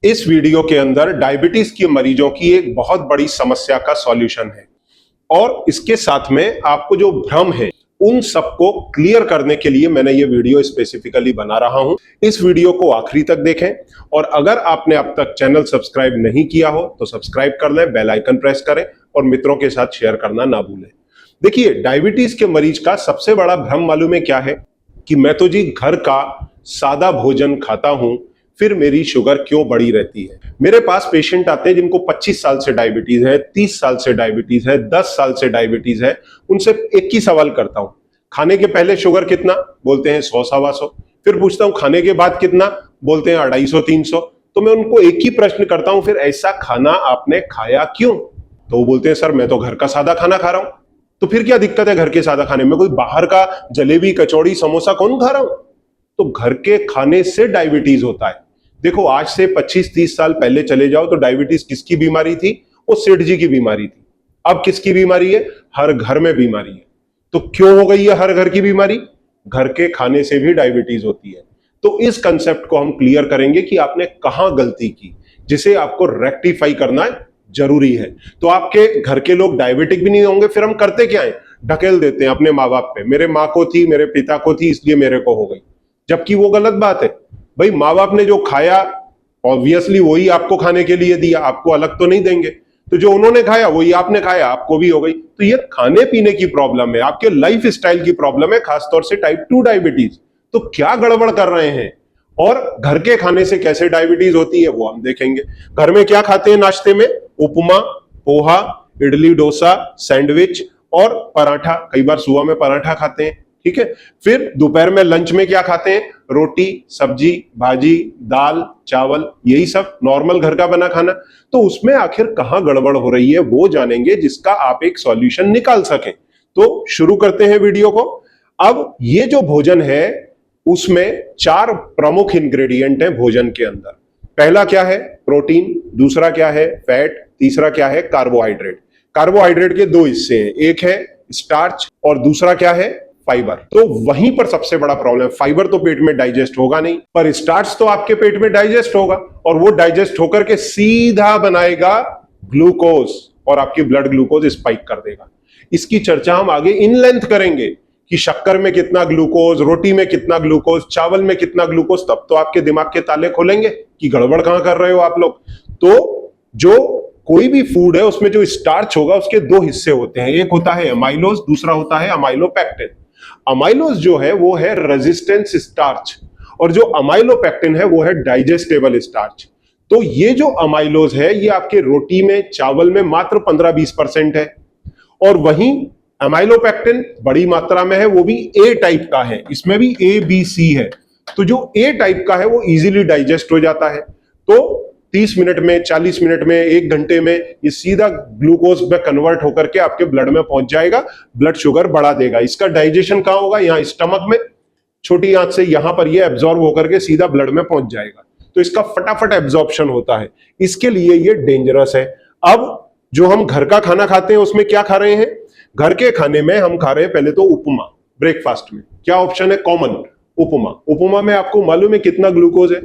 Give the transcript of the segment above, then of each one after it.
इस वीडियो के अंदर डायबिटीज के मरीजों की एक बहुत बड़ी समस्या का सॉल्यूशन है और इसके साथ में आपको जो भ्रम है उन सबको क्लियर करने के लिए मैंने ये वीडियो स्पेसिफिकली बना रहा हूं। इस वीडियो को आखिरी तक देखें और अगर आपने अब तक चैनल सब्सक्राइब नहीं किया हो तो सब्सक्राइब कर लें, बेल आइकन प्रेस करें और मित्रों के साथ शेयर करना ना भूलें। देखिए, डायबिटीज के मरीज का सबसे बड़ा भ्रम मालूम है क्या है कि मैं तो जी घर का सादा भोजन खाता हूं, फिर मेरी शुगर क्यों बढ़ी रहती है। मेरे पास पेशेंट आते हैं जिनको 25 साल से डायबिटीज है, 30 साल से डायबिटीज है, 10 साल से डायबिटीज है। उनसे एक ही सवाल करता हूं, खाने के पहले शुगर कितना? बोलते हैं 100 सवा 100। फिर पूछता हूं खाने के बाद कितना? बोलते हैं 250 300। तो मैं उनको एक ही प्रश्न करता हूं, फिर ऐसा खाना आपने खाया क्यों? तो वो बोलते हैं सर मैं तो घर का सादा खाना खा रहा हूं। तो फिर क्या दिक्कत है घर के सादा खाने में? कोई बाहर का जलेबी कचौड़ी समोसा कौन खा रहा हूं? तो घर के खाने से डायबिटीज होता है। देखो, आज से 25-30 साल पहले चले जाओ तो डायबिटीज किसकी बीमारी थी? वो सेठ जी की बीमारी थी। अब किसकी बीमारी है? हर घर में बीमारी है। तो क्यों हो गई है हर घर की बीमारी? घर के खाने से भी डायबिटीज होती है। तो इस कंसेप्ट को हम क्लियर करेंगे कि आपने कहां गलती की, जिसे आपको रेक्टिफाई करना जरूरी है। तो आपके घर के लोग डायबिटिक भी नहीं होंगे, फिर हम करते क्या है? ढकेल देते हैं अपने माँ बाप पे। मेरे माँ को थी, मेरे पिता को थी, इसलिए मेरे को हो गई। जबकि वो गलत बात है। भाई, माँ बाप ने जो खाया ऑब्वियसली वही आपको खाने के लिए दिया, आपको अलग तो नहीं देंगे। तो जो उन्होंने खाया वही आपने खाया, आपको भी हो गई। तो ये खाने पीने की प्रॉब्लम है, आपके लाइफ स्टाइल की प्रॉब्लम है, खासतौर से टाइप 2 डायबिटीज। तो क्या गड़बड़ कर रहे हैं और घर के खाने से कैसे डायबिटीज होती है वो हम देखेंगे। घर में क्या खाते हैं नाश्ते में? उपमा, पोहा, इडली, डोसा, सैंडविच और पराठा। कई बार सुबह में पराठा खाते हैं, ठीक है। फिर दोपहर में लंच में क्या खाते हैं? रोटी, सब्जी, भाजी, दाल, चावल, यही सब नॉर्मल घर का बना खाना। तो उसमें आखिर कहां गड़बड़ हो रही है वो जानेंगे, जिसका आप एक सॉल्यूशन निकाल सकें। तो शुरू करते हैं वीडियो को। अब ये जो भोजन है उसमें 4 प्रमुख इंग्रेडिएंट हैं भोजन के अंदर। पहला क्या है? प्रोटीन। दूसरा क्या है? फैट। तीसरा क्या है? कार्बोहाइड्रेट। कार्बोहाइड्रेट के 2 हिस्से हैं, एक है स्टार्च और दूसरा क्या है? फाइबर। तो वहीं पर सबसे बड़ा प्रॉब्लम, फाइबर तो पेट में डाइजेस्ट होगा नहीं, पर स्टार्च तो आपके पेट में डाइजेस्ट होगा और वो डाइजेस्ट होकर के सीधा बनाएगा ग्लूकोज और आपकी ब्लड ग्लूकोज स्पाइक कर देगा। इसकी चर्चा हम आगे इन लेंथ करेंगे कि शक्कर में कितना ग्लूकोज, रोटी में कितना ग्लूकोज, चावल में कितना ग्लूकोज। तब तो आपके दिमाग के ताले खोलेंगे कि गड़बड़ कहां कर रहे हो आप लोग। तो जो कोई भी फूड है उसमें जो स्टार्च होगा उसके 2 हिस्से होते हैं, एक होता है अमाइलोज, दूसरा होता है अमाइलोपेक्टिन। अमाइलोज जो है वो है रेजिस्टेंस स्टार्च और जो अमाइलोपेक्टिन है वो है डाइजेस्टेबल स्टार्च। तो ये जो अमाइलोज है ये आपके रोटी में, चावल में मात्र 15-20% है और वहीं अमाइलोपेक्टिन बड़ी मात्रा में है, वो भी ए टाइप का है। इसमें भी ए बी सी है। तो जो ए टाइप का है वो इजीली डाइजेस्ट हो जाता है। तो 30 मिनट में, 40 मिनट में, 1 घंटे में ये सीधा ग्लूकोज में कन्वर्ट होकर के आपके ब्लड में पहुंच जाएगा, ब्लड शुगर बढ़ा देगा। इसका डाइजेशन कहां होगा? यहां स्टमक में, छोटी आंत से यहां पर ये एब्जॉर्ब होकर के सीधा ब्लड में पहुंच जाएगा। तो इसका फटाफट एब्जॉर्प्शन होता है, इसके लिए ये डेंजरस है। अब जो हम घर का खाना खाते हैं उसमें क्या खा रहे हैं? घर के खाने में हम खा रहे हैं पहले तो उपमा। ब्रेकफास्ट में क्या ऑप्शन है? कॉमन उपमा। उपमा में आपको मालूम है कितना ग्लूकोज है?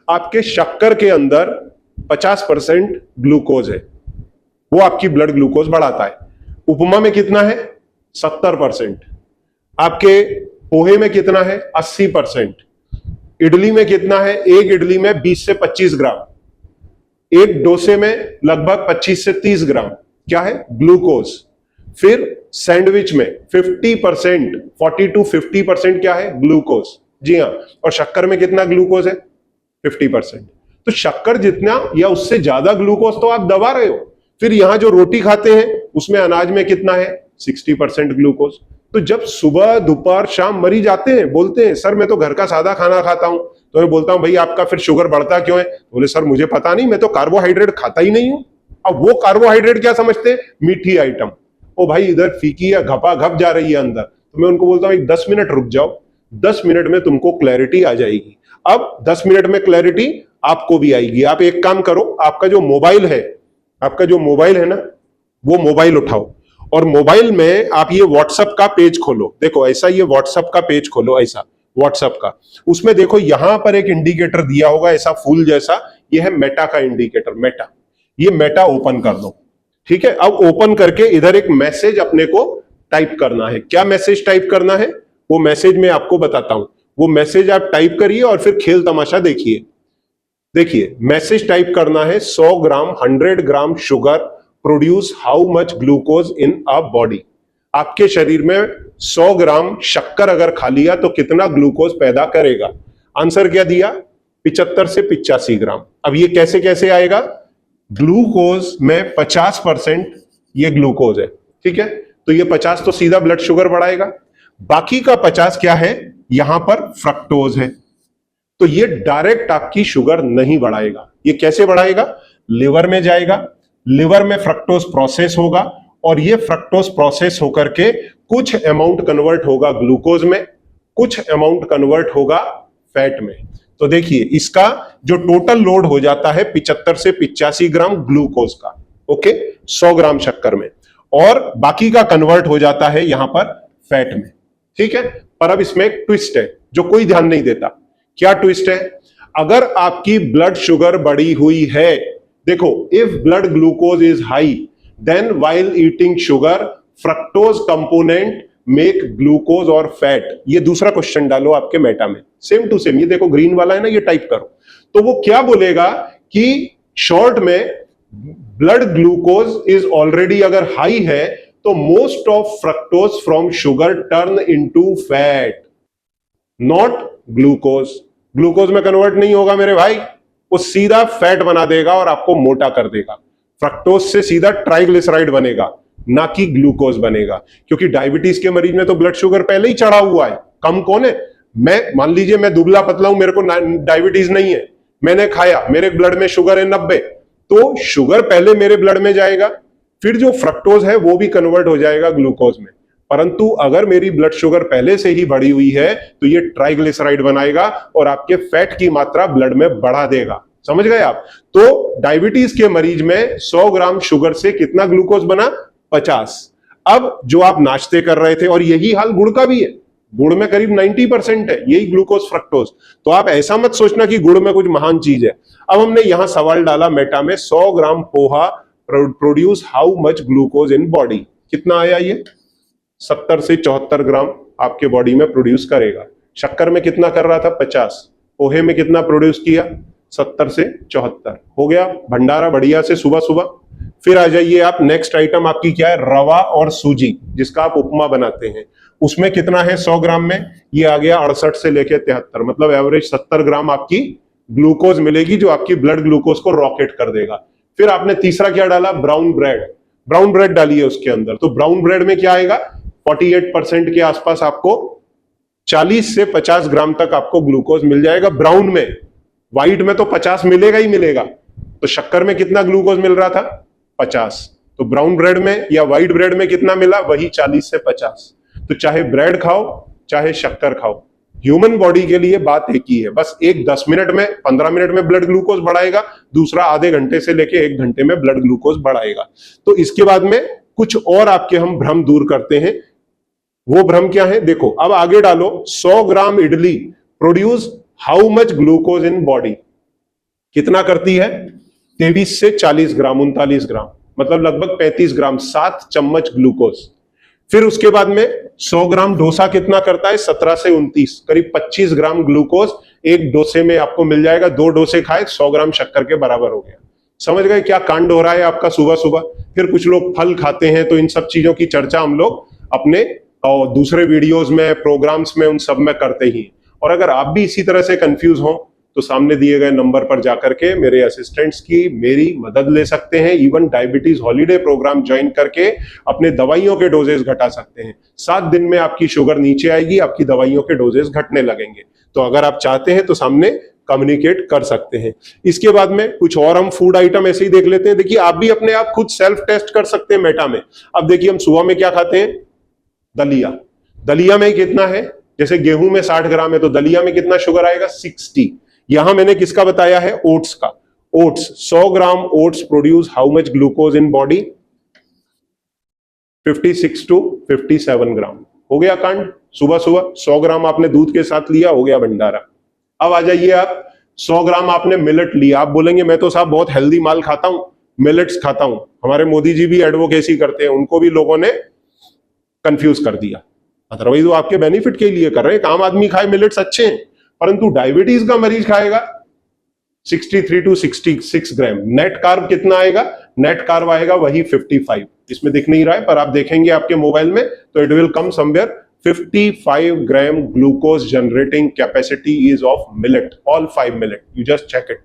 आपके शक्कर के अंदर 50% ग्लूकोज है, वो आपकी ब्लड ग्लूकोज बढ़ाता है। उपमा में कितना है? 70%। आपके पोहे में कितना है? 80%। इडली में कितना है? एक इडली में 20 से 25 ग्राम। एक डोसे में लगभग 25 से 30 ग्राम क्या है? ग्लूकोज। फिर सैंडविच में 50%, 40 to 50% क्या है? ग्लूकोज। जी हां। और शक्कर में कितना ग्लूकोज है? 50%। तो शक्कर जितना या उससे ज्यादा ग्लूकोज तो आप दबा रहे हो। फिर यहां जो रोटी खाते हैं उसमें अनाज में कितना है? 60% ग्लूकोज। तो जब सुबह, दोपहर, शाम मरीज आते हैं, बोलते हैं सर मैं तो घर का सादा खाना खाता हूं, तो मैं बोलता हूं भाई आपका फिर शुगर बढ़ता क्यों है? बोले सर मुझे पता नहीं, मैं तो कार्बोहाइड्रेट खाता ही नहीं हूं। अब वो कार्बोहाइड्रेट क्या समझते हैं? मीठी आइटम। ओ भाई, इधर फीकी या घपा घप जा रही है अंदर। तो मैं उनको बोलता हूं 10 मिनट रुक जाओ, 10 मिनट में तुमको क्लैरिटी आ जाएगी। अब 10 मिनट में क्लैरिटी आपको भी आएगी। आप एक काम करो, आपका जो मोबाइल है ना, वो मोबाइल उठाओ और मोबाइल में आप ये व्हाट्सएप का पेज खोलो। देखो ऐसा, ये व्हाट्सएप का पेज खोलो, ऐसा व्हाट्सएप का। उसमें देखो यहां पर एक इंडिकेटर दिया होगा ऐसा फूल जैसा, ये है मेटा का इंडिकेटर, मेटा। ये मेटा ओपन कर दो, ठीक है। अब ओपन करके इधर एक मैसेज अपने को टाइप करना है। क्या मैसेज टाइप करना है वो मैसेज मैं आपको बताता हूं। वो मैसेज आप टाइप करिए और फिर खेल तमाशा देखिए। देखिए मैसेज टाइप करना है 100 ग्राम 100 gram sugar produce how much glucose in a body. आपके शरीर में 100 ग्राम शक्कर अगर खा लिया तो कितना ग्लूकोज पैदा करेगा। आंसर क्या दिया, 75 से 85 ग्राम। अब ये कैसे कैसे आएगा, ग्लूकोज में 50% ये ग्लूकोज है, ठीक है। तो ये 50 तो सीधा ब्लड शुगर बढ़ाएगा, बाकी का 50 क्या है, यहां पर फ्रक्टोज है। तो ये डायरेक्ट आपकी शुगर नहीं बढ़ाएगा। ये कैसे बढ़ाएगा, लिवर में जाएगा, लिवर में फ्रक्टोज प्रोसेस होगा और ये फ्रक्टोज प्रोसेस होकर के कुछ अमाउंट कन्वर्ट होगा ग्लूकोज में, कुछ अमाउंट कन्वर्ट होगा फैट में। तो देखिए इसका जो टोटल लोड हो जाता है 75 से 85 ग्राम ग्लूकोज का, ओके, 100 ग्राम शक्कर में, और बाकी का कन्वर्ट हो जाता है यहां पर फैट में, ठीक है। पर अब इसमें एक ट्विस्ट है जो कोई ध्यान नहीं देता। क्या ट्विस्ट है, अगर आपकी ब्लड शुगर बढ़ी हुई है, देखो if blood glucose is high then while eating sugar fructose component make glucose और फैट। ये दूसरा क्वेश्चन डालो आपके मेटा में, सेम टू सेम। ये देखो ग्रीन वाला है ना, ये टाइप करो तो वो क्या बोलेगा कि शॉर्ट में ब्लड ग्लूकोज इज ऑलरेडी अगर हाई है तो most of fructose from sugar turn into fat, not glucose. Glucose में कन्वर्ट नहीं होगा मेरे भाई, वो सीधा फैट बना देगा और आपको मोटा कर देगा। फ्रक्टोज से सीधा ट्राइग्लिसराइड बनेगा, ना कि ग्लूकोज बनेगा। क्योंकि डायबिटीज के मरीज में तो ब्लड शुगर पहले ही चढ़ा हुआ है। कम कौन है, मैं मान लीजिए मैं दुबला पतला हूं, मेरे को डायबिटीज नहीं है, मैंने खाया, मेरे ब्लड में शुगर है 90, तो शुगर पहले मेरे ब्लड में जाएगा, फिर जो फ्रक्टोज है वो भी कन्वर्ट हो जाएगा ग्लूकोज में। परंतु अगर मेरी ब्लड शुगर पहले से ही बढ़ी हुई है तो ये ट्राइग्लिसराइड बनाएगा और आपके फैट की मात्रा ब्लड में बढ़ा देगा। समझ गए आप। तो डायबिटीज के मरीज में 100 ग्राम शुगर से कितना ग्लूकोज बना, 50। अब जो आप नाश्ते कर रहे थे, और यही हाल गुड़ का भी है, गुड़ में करीब 90% है यही ग्लूकोज फ्रक्टोज। तो आप ऐसा मत सोचना कि गुड़ में कुछ महान चीज है। अब हमने यहां सवाल डाला मेटा में, 100 gram poha produce how much glucose in body. कितना आया ये, 70 से 74 ग्राम आपके बॉडी में प्रोड्यूस करेगा। शक्कर में कितना कर रहा था, 50। पोहे में कितना प्रोड्यूस किया, 70 से 74। हो गया भंडारा बढ़िया से सुबह सुबह। फिर आ जाइए आप, नेक्स्ट आइटम आपकी क्या है, रवा और सूजी, जिसका आप उपमा बनाते हैं। उसमें कितना है 100 ग्राम में, ये आ गया 68 से लेके 73, मतलब एवरेज 70 ग्राम आपकी ग्लूकोज मिलेगी, जो आपकी ब्लड ग्लूकोज को रॉकेट कर देगा। फिर आपने तीसरा क्या डाला, ब्राउन ब्रेड। ब्राउन ब्रेड डालिए उसके अंदर, तो ब्राउन ब्रेड में क्या आएगा, 48% के आसपास आपको 40 से 50 ग्राम तक आपको ग्लूकोज मिल जाएगा ब्राउन में। व्हाइट में तो 50 मिलेगा ही मिलेगा। तो शक्कर में कितना ग्लूकोज मिल रहा था, 50। तो ब्राउन ब्रेड में या व्हाइट ब्रेड में कितना मिला, वही 40 से 50। तो चाहे ब्रेड खाओ चाहे शक्कर खाओ, ह्यूमन बॉडी के लिए बात एक ही है। बस एक 10 मिनट में 15 मिनट में ब्लड ग्लूकोज बढ़ाएगा, दूसरा आधे घंटे से लेके 1 घंटे में ब्लड ग्लूकोज बढ़ाएगा। तो इसके बाद में कुछ और आपके हम भ्रम दूर करते हैं। वो भ्रम क्या है, देखो अब आगे डालो, 100 gram idli produce how much glucose in body. कितना करती है, 23 से 40 ग्राम, 39 ग्राम, मतलब लगभग 35 ग्राम, 7 चम्मच ग्लूकोज। फिर उसके बाद में 100 ग्राम डोसा कितना करता है, 17 से 29, करीब 25 ग्राम ग्लूकोज एक डोसे में आपको मिल जाएगा। 2 डोसे खाए 100 ग्राम शक्कर के बराबर हो गया। समझ गए क्या कांड हो रहा है आपका सुबह सुबह। फिर कुछ लोग फल खाते हैं, तो इन सब चीजों की चर्चा हम लोग अपने और दूसरे वीडियोस में, प्रोग्राम्स में, उन सब में करते ही। और अगर आप भी इसी तरह से कंफ्यूज हो तो सामने दिए गए नंबर पर जाकर के मेरे असिस्टेंट्स की मेरी मदद ले सकते हैं। Even diabetes holiday programme join करके अपने दवाइयों के डोजेस घटा सकते हैं। 7 दिन में आपकी शुगर नीचे आएगी, आपकी दवाइयों के डोजेस घटने लगेंगे। तो अगर आप चाहते हैं तो सामने कम्युनिकेट कर सकते हैं। इसके बाद में कुछ और हम फूड आइटम ऐसे ही देख लेते हैं। देखिए आप भी अपने आप खुद सेल्फ टेस्ट कर सकते हैं मेटा में। अब देखिए हम सुबह में क्या खाते हैं, दलिया। दलिया में कितना है, जैसे गेहूं में 60 ग्राम है तो दलिया में कितना शुगर आएगा, 60। यहां मैंने किसका बताया है, ओट्स का। Oats 100 gram oats produce how much glucose in body, 56 to 57 gram. हो गया कांड। सुबह सुबह 100 ग्राम आपने दूध के साथ लिया, हो गया भंडारा। अब आ जाइए आप, 100 ग्राम आपने मिलेट लिया, आप बोलेंगे मैं तो साहब बहुत हेल्दी माल खाता हूं, मिलेट्स खाता हूं। हमारे मोदी जी भी एडवोकेसी करते हैं, उनको भी लोगों ने कंफ्यूज कर दिया। अदरवाइज वो आपके बेनिफिट के लिए कर रहे हैं। आम आदमी खाए मिलेट्स अच्छे हैं, परंतु डायबिटीज का मरीज खाएगा 63 टू 66 ग्राम। नेट कार्ब कितना आएगा? नेट कार्ब आएगा वही 55। इसमें दिख नहीं रहा है, पर आप देखेंगे आपके मोबाइल में तो it will come somewhere 55 gram glucose generating capacity is of millet, all 5 millet, you just check it.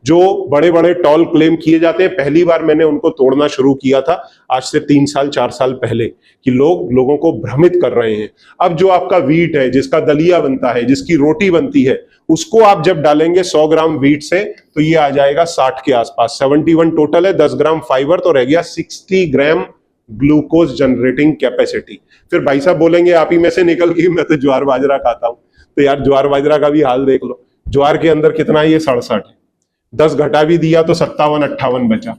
जो बड़े बड़े टॉल क्लेम किए जाते हैं, पहली बार मैंने उनको तोड़ना शुरू किया था आज से 3 साल 4 साल पहले, कि लोगों को भ्रमित कर रहे हैं। अब जो आपका वीट है, जिसका दलिया बनता है, जिसकी रोटी बनती है, उसको आप जब डालेंगे 100 ग्राम वीट से तो ये आ जाएगा 60 के आसपास। 71 टोटल है, 10 ग्राम फाइबर, तो रह गया 60 ग्राम ग्लूकोज जनरेटिंग कैपेसिटी। फिर भाई साहब बोलेंगे आप ही में से निकल गई, मैं तो ज्वार बाजरा खाता हूं। तो यार ज्वार बाजरा का भी हाल देख लो, ज्वार के अंदर कितना है? ये 67 है, 10 घटा भी दिया तो 57-58 बचा।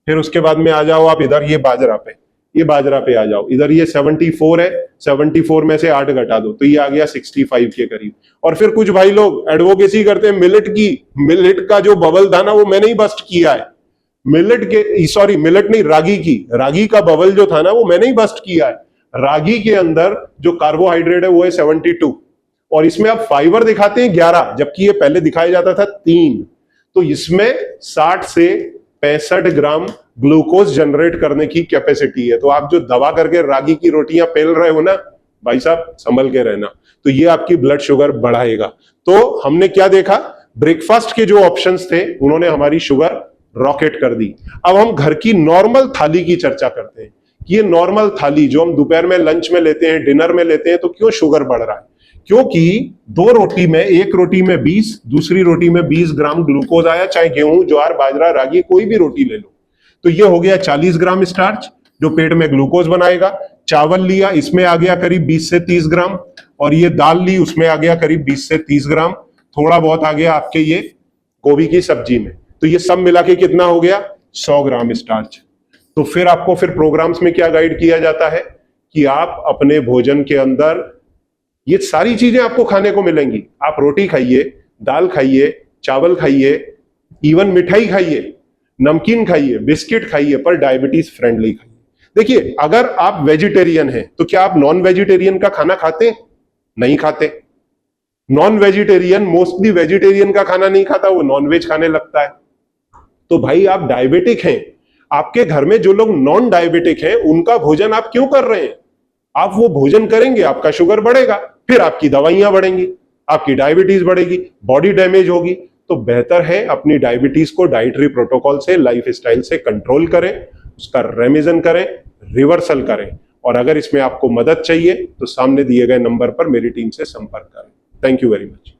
फिर उसके बाद में आ जाओ आप इधर ये बाजरा पे, ये बाजरा पे आ जाओ, इधर ये 74 है, 74 में से 8 घटा दो तो ये आ गया 65 के करीब। और फिर कुछ भाई लोग एडवोकेसी करते हैं मिलेट की, मिलेट का जो बबल था ना वो मैंने ही बस्ट किया है। मिलेट के, सॉरी मिलेट नहीं, रागी की, रागी का बबल जो था ना वो मैंने ही बस्ट किया है। रागी के अंदर जो कार्बोहाइड्रेट है वो है 72, और इसमें आप फाइबर दिखाते हैं 11, जबकि ये पहले दिखाया जाता था 3। तो इसमें 60 से 65 ग्राम ग्लूकोज जनरेट करने की कैपेसिटी है। तो आप जो दबा करके रागी की रोटियां पेल रहे हो ना भाई साहब, संभल के रहना, तो ये आपकी ब्लड शुगर बढ़ाएगा। तो हमने क्या देखा, ब्रेकफास्ट के जो ऑप्शंस थे उन्होंने हमारी शुगर रॉकेट कर दी। अब हम घर की नॉर्मल थाली की चर्चा करते हैं कि ये नॉर्मल थाली जो हम दोपहर में लंच में लेते हैं, डिनर में लेते हैं, तो क्यों शुगर बढ़ रहा है? क्योंकि 2 रोटी में, एक रोटी में 20, दूसरी रोटी में 20 ग्राम ग्लूकोज आया, चाहे गेहूं, ज्वार, बाजरा, रागी, कोई भी रोटी ले लो, तो ये हो गया 40 ग्राम स्टार्च जो पेट में ग्लूकोज बनाएगा। चावल लिया, इसमें आ गया करीब 20 से 30 ग्राम, और ये दाल ली, उसमें आ गया करीब 20 से 30 ग्राम। थोड़ा बहुत आ गया आपके ये गोभी की सब्जी में, तो ये सब मिला के कितना हो गया? 100 ग्राम स्टार्च। तो फिर आपको फिर प्रोग्राम्स में क्या गाइड किया जाता है कि आप अपने भोजन के अंदर ये सारी चीजें आपको खाने को मिलेंगी। आप रोटी खाइए, दाल खाइए, चावल खाइए, इवन मिठाई खाइए, नमकीन खाइए, बिस्किट खाइए, पर डायबिटीज फ्रेंडली खाइए। देखिए, अगर आप वेजिटेरियन हैं तो क्या आप नॉन वेजिटेरियन का खाना खाते हैं? नहीं खाते। नॉन वेजिटेरियन मोस्टली वेजिटेरियन का खाना नहीं खाता, वो नॉनवेज खाने लगता है। तो भाई आप डायबिटिक हैं, आपके घर में जो लोग नॉन डायबिटिक हैं उनका भोजन आप क्यों कर रहे हैं? आप वो भोजन करेंगे, आपका शुगर बढ़ेगा, फिर आपकी दवाइयां बढ़ेंगी, आपकी डायबिटीज बढ़ेगी, बॉडी डैमेज होगी। तो बेहतर है अपनी डायबिटीज को डाइटरी प्रोटोकॉल से, लाइफ स्टाइल से कंट्रोल करें, उसका रेमिजन करें, रिवर्सल करें। और अगर इसमें आपको मदद चाहिए तो सामने दिए गए नंबर पर मेरी टीम से संपर्क करें। Thank you very much.